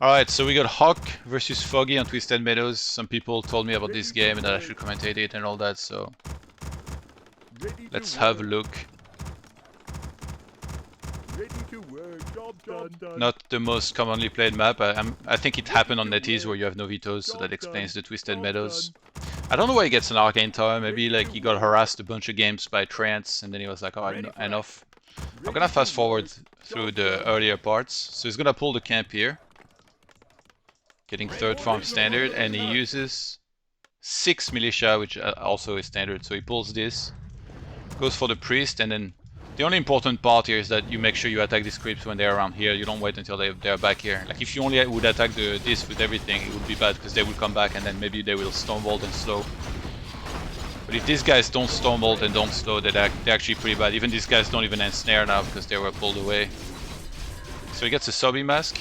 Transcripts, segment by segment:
Alright, so we got HawK versus Foggy on Twisted Meadows. Some people told me about this game and that I should commentate it and all that, so let's have a look. Not the most commonly played map. I think it happened on NetEase where you have no vetoes, so that explains the Twisted Meadows. I don't know why he gets an Arcane Tower. Maybe like he got harassed a bunch of games by Trance and then he was like, oh, enough. I'm gonna fast forward through the earlier parts. So he's gonna pull the camp here, getting third farm standard, and he uses 6 militia, which also is standard. So he pulls this, goes for the priest, and then the only important part here is that you make sure you attack these creeps when they're around here. You don't wait until they're back here. Like if you only would attack this with everything, it would be bad because they will come back and then maybe they will Stonebolt and slow. But if these guys don't Stonebolt and don't slow, they're actually pretty bad. Even these guys don't even ensnare now because they were pulled away. So he gets a Sobby Mask,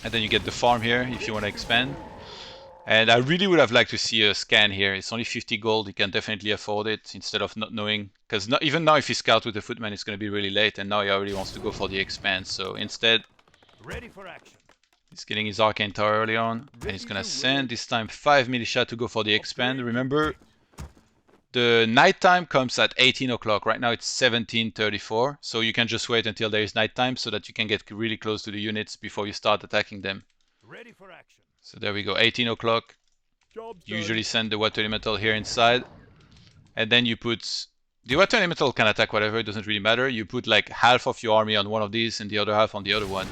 and then you get the farm here if you want to expand. And I really would have liked to see a scan here. It's only 50 gold, you can definitely afford it instead of not knowing. Because even now if he scouts with the footman it's going to be really late, and now he already wants to go for the expand. So instead, ready for action. He's getting his Arcane Tower early on, and he's going to send this time 5 militia to go for the expand. Remember, the nighttime comes at 18 o'clock. Right now it's 17:34, so you can just wait until there is nighttime so that you can get really close to the units before you start attacking them. Ready for action. So there we go, 18 o'clock. Usually send the Water Elemental here inside. And then you put... The Water Elemental can attack whatever, it doesn't really matter. You put like half of your army on one of these and the other half on the other one.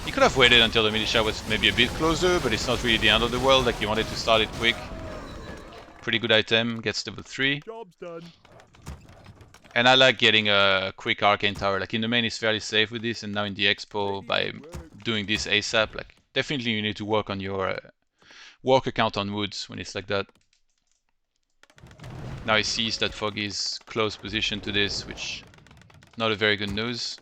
You could have waited until the militia was maybe a bit closer, but it's not really the end of the world, like you wanted to start it quick. Pretty good item, gets level 3. Job's done. And I like getting a quick Arcane Tower. Like in the main it's fairly safe with this, and now in the expo by doing this ASAP, like definitely you need to work on your work account on woods when it's like that. Now he sees that Foggy is close position to this, which not a very good news.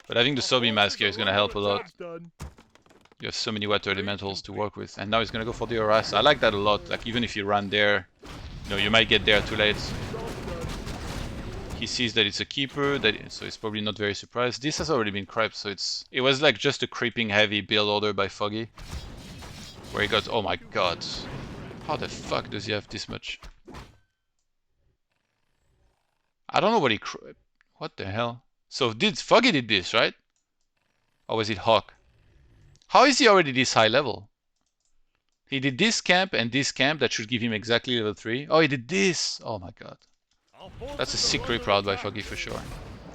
But having the Sobby Mask here is going to help a lot. You have so many Water Elementals to work with, and now he's going to go for the harass. I like that a lot. Like even if you run there, you know, you might get there too late. He sees that it's a keeper, so he's probably not very surprised. This has already been crept, so it was like just a creeping heavy build order by Foggy. Where he got, oh my god. How the fuck does he have this much? I don't know what what the hell? So Foggy did this, right? Or was it HawK? How is he already this high level? He did this camp and this camp, that should give him exactly level 3. Oh, he did this! Oh my god. That's a sick reprout by Foggy for sure.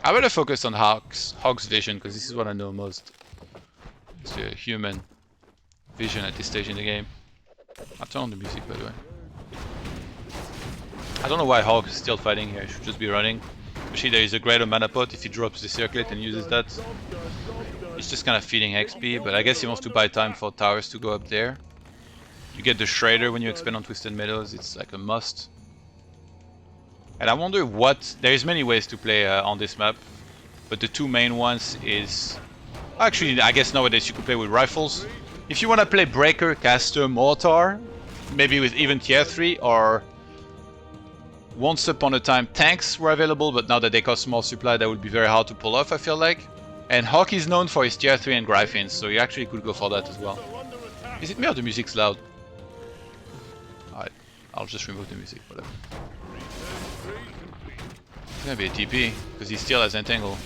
I better focus on HawK's vision, because this is what I know most. It's the human vision at this stage in the game. I'll turn on the music, by the way. I don't know why HawK is still fighting here. He should just be running. Especially there is a greater mana pot if he drops the circlet and uses that. He's just kind of feeding XP, but I guess he wants to buy time for towers to go up there. You get the Shredder when you expand on Twisted Meadows. It's like a must. And I wonder what... There's many ways to play on this map, but the two main ones is... Actually, I guess nowadays you could play with rifles. If you want to play Breaker, Caster, Mortar, maybe with even tier 3, or... Once upon a time tanks were available, but now that they cost more supply, that would be very hard to pull off, I feel like. And HawK is known for his tier 3 and Gryphons, so you actually could go for that as well. Is it me or the music's loud? Alright, I'll just remove the music, whatever. It's gonna be a TP, because he still has Entangle.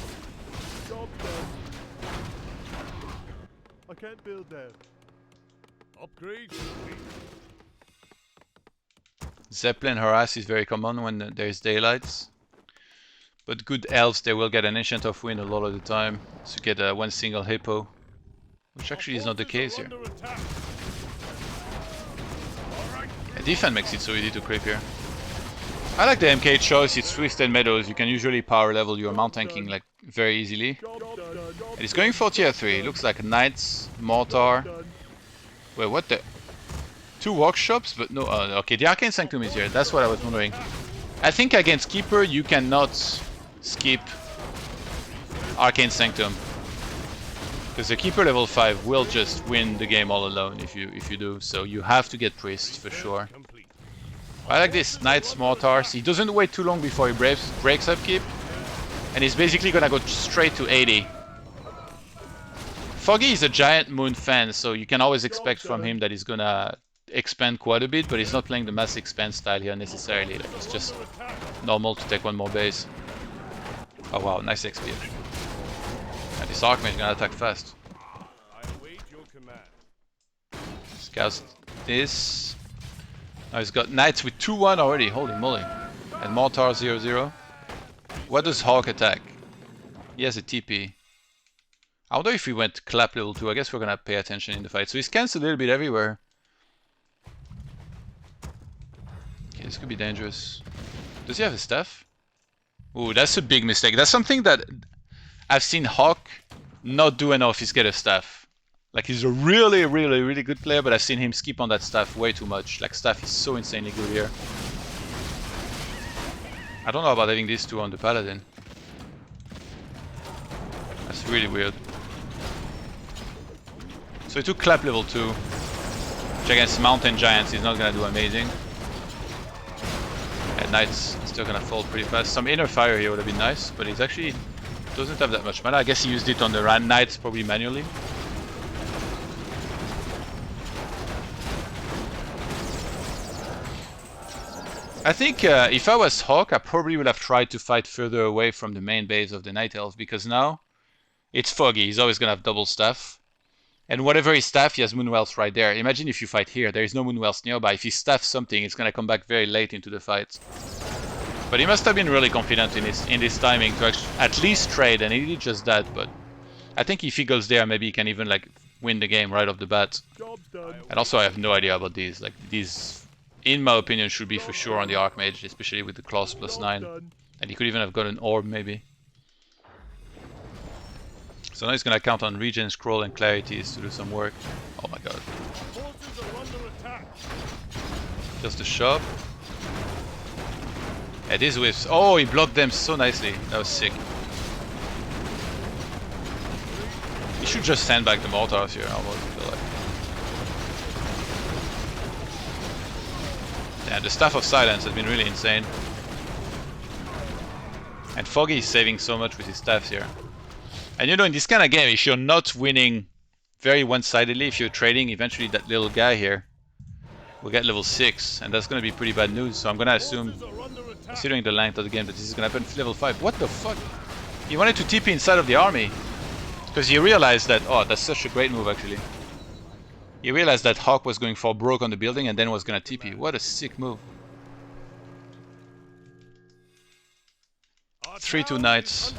I can't build that. Upgrade. Zeppelin harass is very common when there is daylights. But good elves, they will get an Ancient of Wind a lot of the time to get one single hippo. Which actually is not the case here. And defense makes it so easy to creep here. I like the MK choice, it's Twisted Meadows, you can usually power level your mount tanking like very easily. And it's going for tier 3, it looks like Knights, Mortar. Wait, what the... 2 workshops, but no, okay, the Arcane Sanctum is here, that's what I was wondering. I think against Keeper you cannot skip Arcane Sanctum. Because the Keeper level 5 will just win the game all alone if you do, so you have to get Priest for sure. I like this, Knights, Mortars, he doesn't wait too long before he breaks upkeep. And he's basically gonna go straight to 80. Foggy is a giant moon fan, so you can always expect from him that he's gonna expand quite a bit, but he's not playing the mass expand style here necessarily. Like, it's just normal to take one more base. Oh wow, nice XP. And this Archmage is gonna attack fast. Scouts this. Now he's got Knights with 2-1 already, holy moly. And Mortar 0-0. What does HawK attack? He has a TP. I wonder if he went clap level 2. I guess we're gonna pay attention in the fight. So he scans a little bit everywhere. Okay, this could be dangerous. Does he have a staff? Ooh, that's a big mistake. That's something that I've seen HawK not do enough is get a staff. Like, he's a really, really, really good player, but I've seen him skip on that staff way too much. Like, staff is so insanely good here. I don't know about having these two on the Paladin. That's really weird. So he took clap level 2. Which against Mountain Giants is not gonna do amazing. And Knights still gonna fall pretty fast. Some inner fire here would have been nice, but he's actually doesn't have that much mana. I guess he used it on the Knights probably manually. I think if I was HawK, I probably would have tried to fight further away from the main base of the Night Elf, because now it's Foggy. He's always gonna have double staff. And whatever he staff, he has Moonwells right there. Imagine if you fight here, there is no Moonwells nearby. If he staffs something, it's gonna come back very late into the fight. But he must have been really confident in this timing to actually at least trade, and he did just that. But I think if he goes there, maybe he can even like win the game right off the bat. And also, I have no idea about these. Like, these, in my opinion, should be for sure on the Archmage, especially with the claws +9. And he could even have got an orb maybe. So now he's gonna count on Regen, Scroll, and Clarities to do some work. Oh my god. Just a shove. Yeah, these whiffs. Oh, he blocked them so nicely. That was sick. He should just send back the mortars here, almost, I feel like. Yeah, the Staff of Silence has been really insane. And Foggy is saving so much with his staffs here. And you know, in this kind of game, if you're not winning very one-sidedly, if you're trading, eventually that little guy here will get level 6, and that's going to be pretty bad news. So I'm going to assume, considering the length of the game, that this is going to happen level 5. What the fuck? He wanted to TP inside of the army. Because he realized that, oh, that's such a great move actually. He realized that HawK was going for broke on the building and then was going to TP. What a sick move. 3-2 Knights.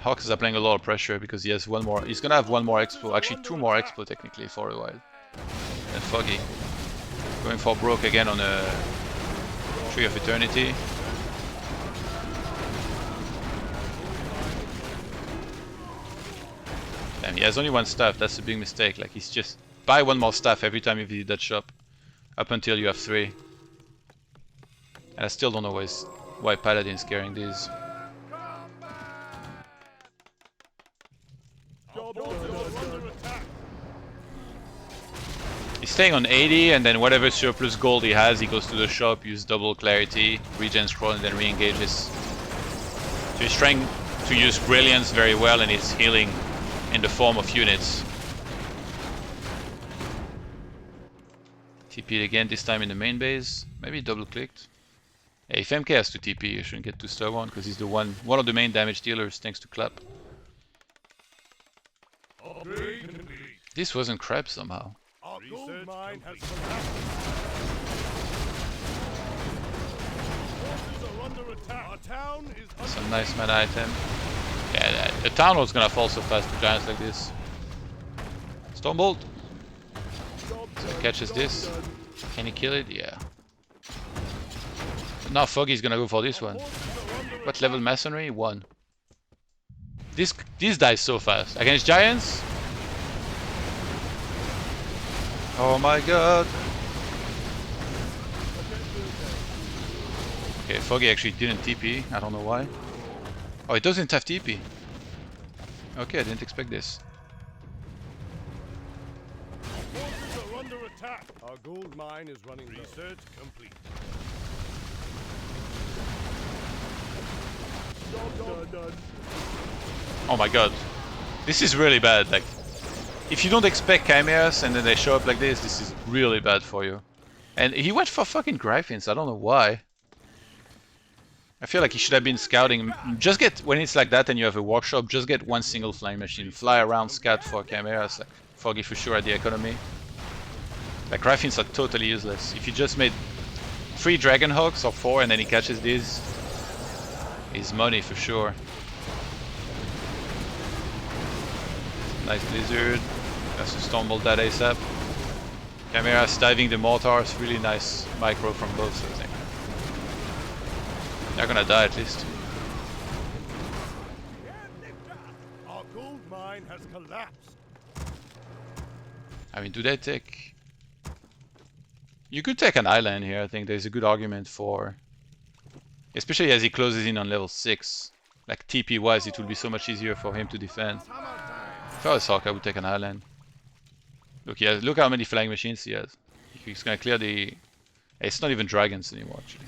HawK is applying a lot of pressure because he has one more. He's gonna have one more expo, actually 2 more expo technically for a while. And Foggy going for broke again on a Tree of Eternity. Damn, he has only 1 staff. That's a big mistake. Like, he's just buy 1 more staff every time you visit that shop, up until you have 3. And I still don't know why Paladin's carrying these. He's staying on 80, and then whatever surplus gold he has, he goes to the shop, uses double clarity, regen scroll, and then re-engages. So he's trying to use brilliance very well, and he's healing in the form of units. TP'd again, this time in the main base. Maybe double clicked. Yeah, if MK has to TP, you shouldn't get to star 1 because he's the one of the main damage dealers thanks to Clap. This wasn't crap somehow. Some nice mana item. Yeah, the town was gonna fall so fast to giants like this. Stormbolt. So he catches this. Can he kill it? Yeah. But now Foggy's gonna go for this one. What level masonry? 1. This dies so fast. Against giants? Oh my god. Okay, Foggy actually didn't TP. I don't know why. Oh, it doesn't have TP. Okay, I didn't expect this. Forces are under attack. Our gold mine is running low. Research complete. Oh my god. This is really bad. Like, if you don't expect chimeras and then they show up like this is really bad for you. And he went for fucking Griffins. I don't know why. I feel like he should have been scouting. Just get, when it's like that and you have a workshop, just get one single flying machine. Fly around, scout for chimeras. Like Foggy for sure at the economy. Like Griffins are totally useless. If you just made 3 Dragon Hawks or 4 and then he catches these, is money for sure. Nice Blizzard. Has to stumble that ASAP. Chimeras diving the mortars. Really nice micro from both, I think. They're gonna die at least. Our gold mine has collapsed. I mean, do they take... You could take an island here, I think there's a good argument for... Especially as he closes in on level 6. Like TP wise, it would be so much easier for him to defend. If I was HawK, I would take an island. Look, look how many flying machines he has. He's gonna clear the... It's not even dragons anymore, actually.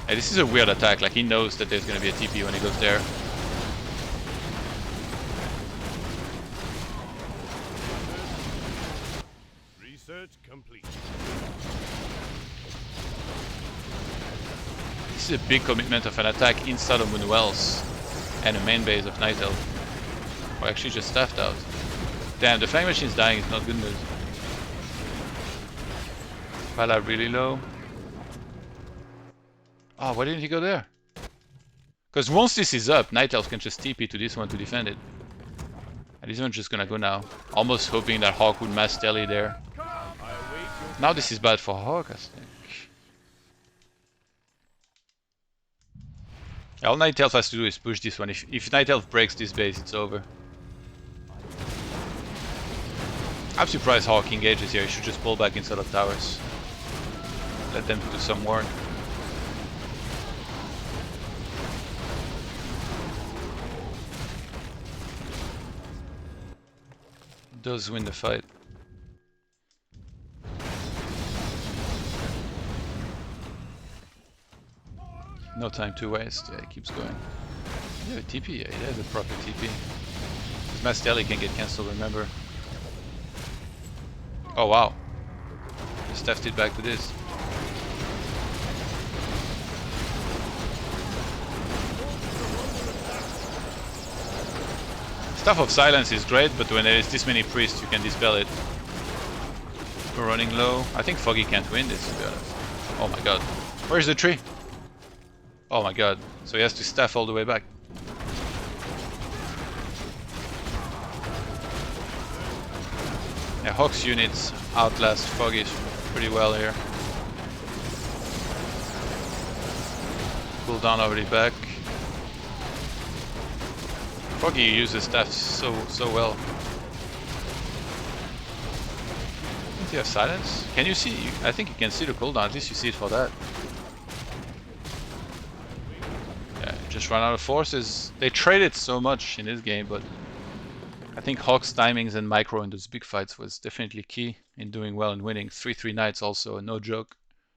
Hey, this is a weird attack, like he knows that there's gonna be a TP when he goes there. Research complete. This is a big commitment of an attack inside of Moonwells and a main base of Night Elf. Or actually just staffed out. Damn, the flying machine's dying is not good news. Pala really low. Oh, why didn't he go there? Because once this is up, Night Elf can just TP to this one to defend it. And this one's just gonna go now. Almost hoping that HawK would mass Telly there. Now this is bad for HawK, I think. All Night Elf has to do is push this one. If Night Elf breaks this base, it's over. I'm surprised HawK engages here. He should just pull back inside of towers. Let them do some work. Does win the fight. No time to waste. Yeah, he keeps going. Yeah, TP. Yeah, he has a proper TP. His Mastelli can get cancelled, remember. Oh wow. Just stuffed it back to this. Staff of Silence is great, but when there is this many priests, you can dispel it. We're running low. I think Foggy can't win this, to be honest. Oh my god. Where's the tree? Oh my god. So he has to staff all the way back. Yeah, HawK's units outlast Foggy pretty well here. Cooldown already back. Foggy uses staff so well. Does he have silence? Can you see? I think you can see the cooldown. At least you see it for that. Yeah, just run out of forces. They traded so much in this game, but I think HawK's timings and micro in those big fights was definitely key in doing well and winning. 3-3 knights also, no joke.